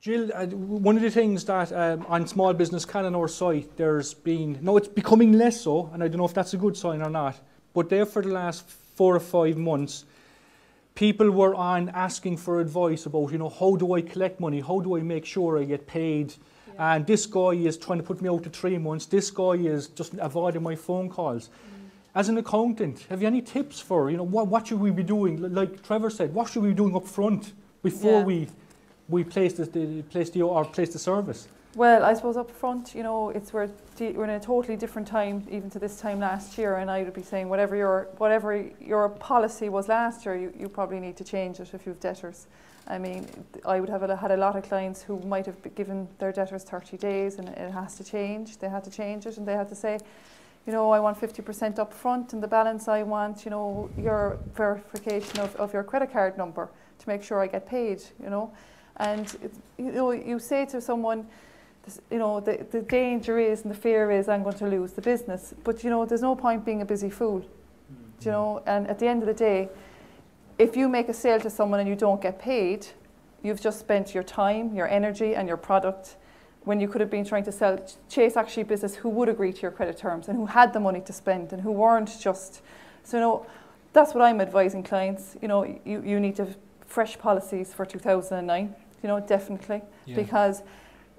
Jill, one of the things that on Small Business Canon, our site, there's been, no, it's becoming less so, and I don't know if that's a good sign or not, but there for the last 4 or 5 months, people were on asking for advice about, how do I collect money? How do I make sure I get paid? Yeah. And this guy is trying to put me out to 3 months. This guy is just avoiding my phone calls. As an accountant, have you any tips for, what should we be doing? Like Trevor said, what should we be doing up front before we place the service? Well, I suppose up front, we're in a totally different time, even to this time last year, and I would be saying whatever your policy was last year, you probably need to change it if you have debtors. I mean, I would have had a lot of clients who might have given their debtors 30 days, and it has to change. They had to change it, and they had to say, I want 50% up front, and the balance I want, your verification of your credit card number to make sure I get paid, And you say to someone, the danger is and the fear is I'm going to lose the business. But there's no point being a busy fool. And at the end of the day, if you make a sale to someone and you don't get paid, you've just spent your time, your energy, and your product when you could have been trying to chase actually business who would agree to your credit terms and who had the money to spend and who weren't just. So that's what I'm advising clients. You need to have fresh policies for 2009. Definitely, because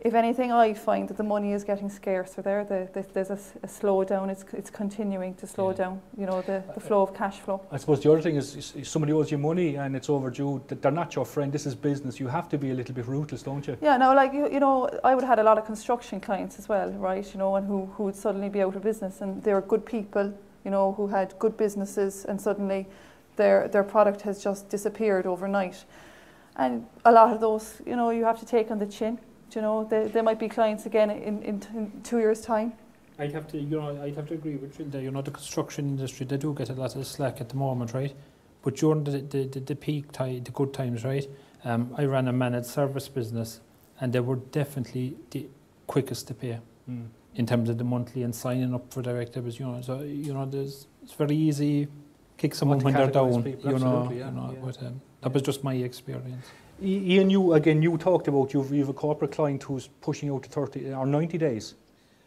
if anything, I find that the money is getting scarcer there. There's a slowdown. It's continuing to slow down. The flow of cash flow. I suppose the other thing is somebody owes you money and it's overdue. They're not your friend. This is business. You have to be a little bit ruthless, don't you? Yeah. No. Like I would have had a lot of construction clients as well, right? And who would suddenly be out of business, and they were good people, who had good businesses, and suddenly their product has just disappeared overnight. And a lot of those, you have to take on the chin. They might be clients again in 2 years' time. I'd have to agree with you there. The construction industry, they do get a lot of slack at the moment, right? But during the peak time, the good times, right? I ran a managed service business, and they were definitely the quickest to pay in terms of the monthly and signing up for direct debits. So it's very easy. Kick someone when they're down, but that was just my experience. Ian, you talked about you have a corporate client who's pushing out to 30 or 90 days.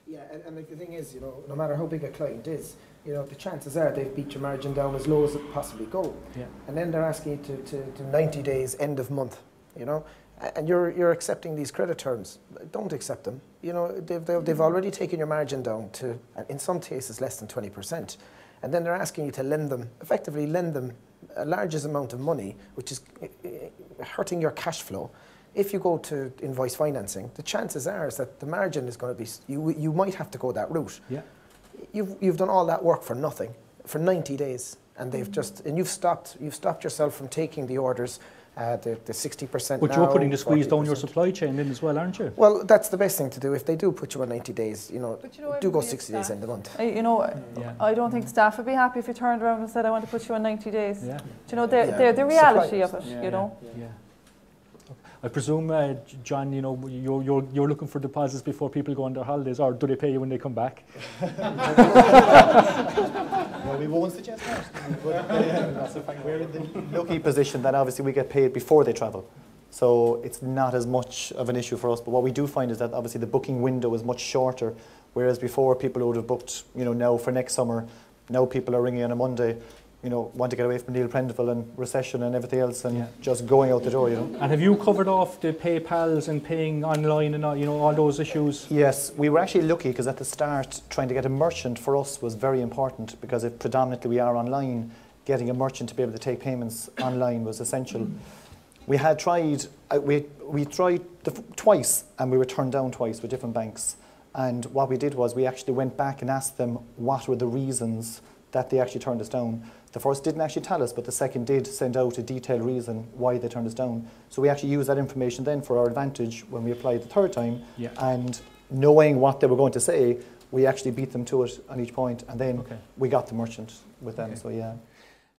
Yeah, and the thing is, no matter how big a client is, the chances are they've beat your margin down as low as it possibly go. Yeah. And then they're asking you to 90 days, end of month, and you're accepting these credit terms. Don't accept them. They've already taken your margin down to, in some cases, less than 20%. And then they're asking you to effectively lend them a largest amount of money, which is hurting your cash flow. If you go to invoice financing, the chances are is that the margin is going to be, you might have to go that route. Yeah. You've done all that work for nothing, for 90 days, and you've stopped yourself from taking the orders. The 60%. But you're putting the squeeze down your supply chain in as well, aren't you? Well, that's the best thing to do. If they do put you on 90 days, do go 60 days in the month. I don't think staff would be happy if you turned around and said, I want to put you on 90 days. Yeah. They're the reality of it, Yeah. I presume, John, you're looking for deposits before people go on their holidays, or do they pay you when they come back? Well, we won't suggest that. But, we're in the lucky position that obviously we get paid before they travel. So it's not as much of an issue for us. But what we do find is that obviously the booking window is much shorter, whereas before people would have booked, now for next summer, now people are ringing on a Monday, want to get away from Neil Prendeville and recession and everything else, and just going out the door, And have you covered off the PayPals and paying online and all those issues? Yes, we were actually lucky because at the start, trying to get a merchant for us was very important, because if predominantly we are online, getting a merchant to be able to take payments online was essential. We had tried, we tried twice, and we were turned down twice with different banks. And what we did was we actually went back and asked them what were the reasons that they actually turned us down. The first didn't actually tell us, but the second did send out a detailed reason why they turned us down. So we actually used that information then for our advantage when we applied the third time. Yeah. And knowing what they were going to say, we actually beat them to it on each point, and then we got the merchant with them. Okay. So yeah.